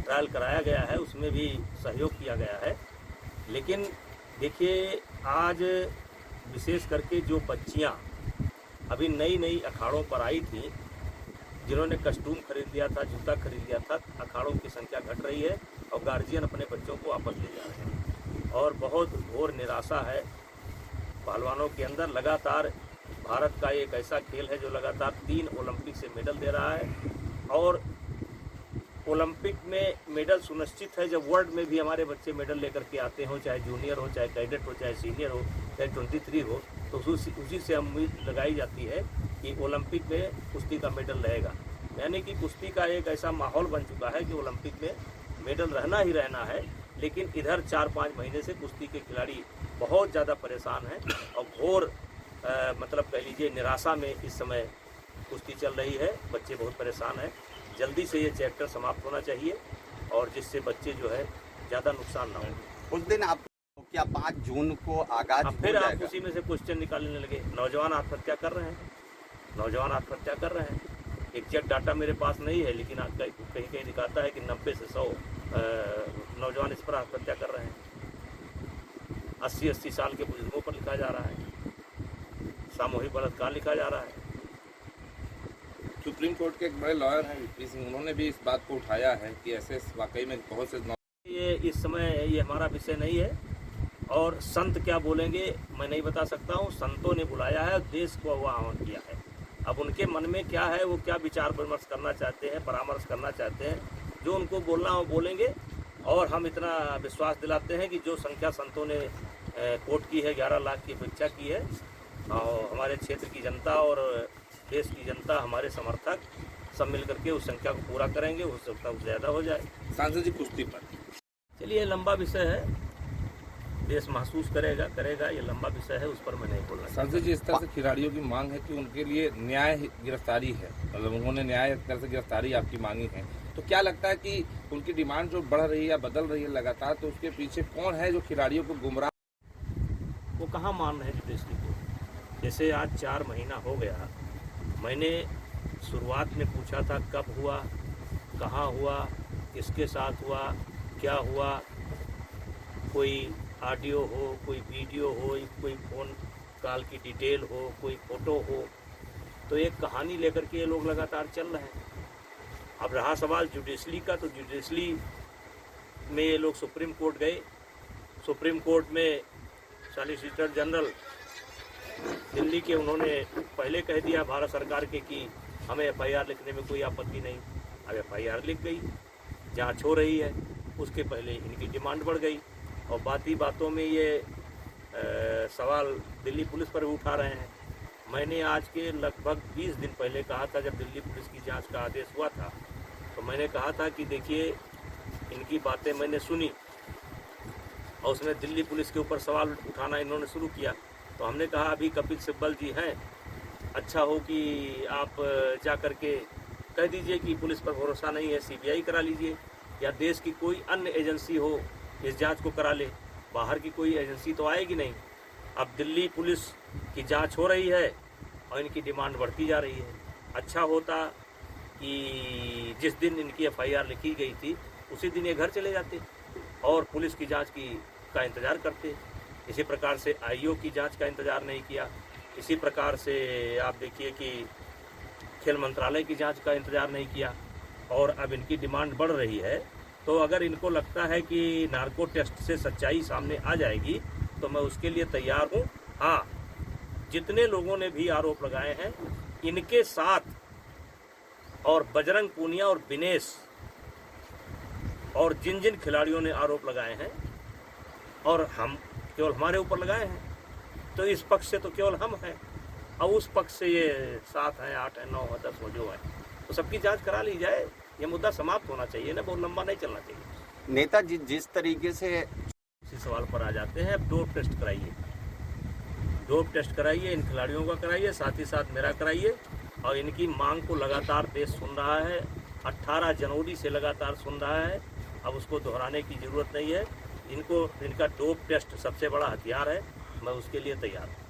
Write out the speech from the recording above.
Trial कराया गया है, उसमें भी सहयोग किया गया है। लेकिन देखिए, आज विशेष करके जो बच्चियां अभी नई नई अखाड़ों पर आई थी, जिन्होंने कस्टूम खरीद लिया था, जूता खरीद लिया था, अखाड़ों की संख्या घट रही है और गार्जियन अपने बच्चों को वापस ले जा रहे हैं और बहुत घोर निराशा है पहलवानों के अंदर। लगातार भारत का एक ऐसा खेल है जो लगातार 3 ओलंपिक से मेडल दे रहा है और ओलंपिक में मेडल सुनिश्चित है। जब वर्ल्ड में भी हमारे बच्चे मेडल लेकर के आते हो, चाहे जूनियर हो, चाहे कैडेट हो, चाहे सीनियर हो, चाहे 23 हो, तो उसी से उम्मीद लगाई जाती है कि ओलंपिक में कुश्ती का मेडल रहेगा। यानी कि कुश्ती का एक ऐसा माहौल बन चुका है कि ओलंपिक में मेडल रहना ही रहना है। लेकिन इधर 4-5 महीने से कुश्ती के खिलाड़ी बहुत ज़्यादा परेशान हैं और घोर मतलब कह लीजिए निराशा में इस समय कुश्ती चल रही है। बच्चे बहुत परेशान हैं। जल्दी से ये चैप्टर समाप्त होना चाहिए और जिससे बच्चे जो है ज़्यादा नुकसान ना हो। उस दिन आप क्या 5 जून को आगाज फिर आप उसी में से क्वेश्चन निकालने लगे। नौजवान आत्महत्या कर रहे हैं, नौजवान आत्महत्या कर रहे हैं। एग्जैक्ट डाटा मेरे पास नहीं है, लेकिन कहीं कहीं दिखाता है कि 90 से 100 नौजवान इस पर आत्महत्या कर रहे हैं। 80-80 साल के बुजुर्गों पर लिखा जा रहा है, सामूहिक बलात्कार लिखा जा रहा है। सुप्रीम कोर्ट के एक बड़े लॉयर हैं वीपी सिंह, उन्होंने भी इस बात को उठाया है कि ऐसे वाकई में बहुत से ये इस समय ये हमारा विषय नहीं है और संत क्या बोलेंगे मैं नहीं बता सकता हूँ। संतों ने बुलाया है, देश को वो आह्वान किया है। अब उनके मन में क्या है, वो क्या विचार विमर्श करना चाहते हैं, परामर्श करना चाहते हैं, जो उनको बोलना वो बोलेंगे। और हम इतना विश्वास दिलाते हैं कि जो संख्या संतों ने कोट की है, 11 लाख की अपेक्षा की है, और हमारे क्षेत्र की जनता और देश की जनता, हमारे समर्थक सब मिल करके उस संख्या को पूरा करेंगे, हो सकता है ज़्यादा हो जाए। सांसद जी कुश्ती पर चलिए, लंबा विषय है, देश महसूस करेगा, ये लंबा विषय है, उस पर मैं नहीं बोलना। सांसद जी, इस तरह से खिलाड़ियों की मांग है कि उनके लिए न्याय गिरफ्तारी है, मतलब उन्होंने न्याय एक तरह से गिरफ्तारी आपकी मांगी है, तो क्या लगता है कि उनकी डिमांड जो बढ़ रही है या बदल रही है लगातार, तो उसके पीछे कौन है जो खिलाड़ियों को गुमराह? वो कहाँ मान रहे हैं जुडिशरी को। जैसे आज 4 महीना हो गया, मैंने शुरुआत में पूछा था कब हुआ, कहाँ हुआ, किसके साथ हुआ, क्या हुआ, कोई ऑडियो हो, कोई वीडियो हो, कोई फ़ोन कॉल की डिटेल हो, कोई फ़ोटो हो, तो एक कहानी लेकर के ये लोग लगातार चल रहे हैं। अब रहा सवाल जुडिशरी का, तो जुडिशरी में ये लोग सुप्रीम कोर्ट गए। सुप्रीम कोर्ट में सॉलिसिटर जनरल दिल्ली के, उन्होंने पहले कह दिया भारत सरकार के कि हमें FIR लिखने में कोई आपत्ति नहीं। अब FIR लिख गई, जांच हो रही है, उसके पहले इनकी डिमांड बढ़ गई और बातों में ये सवाल दिल्ली पुलिस पर उठा रहे हैं। मैंने आज के लगभग 20 दिन पहले कहा था, जब दिल्ली पुलिस की जांच का आदेश हुआ था, तो मैंने कहा था कि देखिए, इनकी बातें मैंने सुनी और उसमें दिल्ली पुलिस के ऊपर सवाल उठाना इन्होंने शुरू किया। तो हमने कहा अभी कपिल सिब्बल जी हैं, अच्छा हो कि आप जा कर के कह दीजिए कि पुलिस पर भरोसा नहीं है, CBI करा लीजिए, या देश की कोई अन्य एजेंसी हो इस जांच को करा ले। बाहर की कोई एजेंसी तो आएगी नहीं। अब दिल्ली पुलिस की जांच हो रही है और इनकी डिमांड बढ़ती जा रही है। अच्छा होता कि जिस दिन इनकी FIR लिखी गई थी उसी दिन ये घर चले जाते और पुलिस की जांच का इंतज़ार करते। इसी प्रकार से IO की जांच का इंतज़ार नहीं किया। इसी प्रकार से आप देखिए कि खेल मंत्रालय की जांच का इंतज़ार नहीं किया और अब इनकी डिमांड बढ़ रही है। तो अगर इनको लगता है कि नार्को टेस्ट से सच्चाई सामने आ जाएगी तो मैं उसके लिए तैयार हूँ। हाँ, जितने लोगों ने भी आरोप लगाए हैं इनके साथ, और बजरंग पूनिया और विनेश और जिन जिन खिलाड़ियों ने आरोप लगाए हैं, और हम केवल हमारे ऊपर लगाए हैं, तो इस पक्ष से तो केवल हम हैं और उस पक्ष से ये 7 हैं, 8 हैं, 9 हैं, 10 हो जो है, तो सबकी जांच करा ली जाए। ये मुद्दा समाप्त होना चाहिए ना, बहुत लंबा नहीं चलना चाहिए। नेताजी जिस तरीके से इसी सवाल पर आ जाते हैं। अब डोप टेस्ट कराइए, डोप टेस्ट कराइए, इन खिलाड़ियों का कराइए, साथ ही साथ मेरा कराइए। और इनकी मांग को लगातार देश सुन रहा है, 18 जनवरी से लगातार सुन रहा है। अब उसको दोहराने की ज़रूरत नहीं है। इनका डोप टेस्ट सबसे बड़ा हथियार है, मैं उसके लिए तैयार हूँ।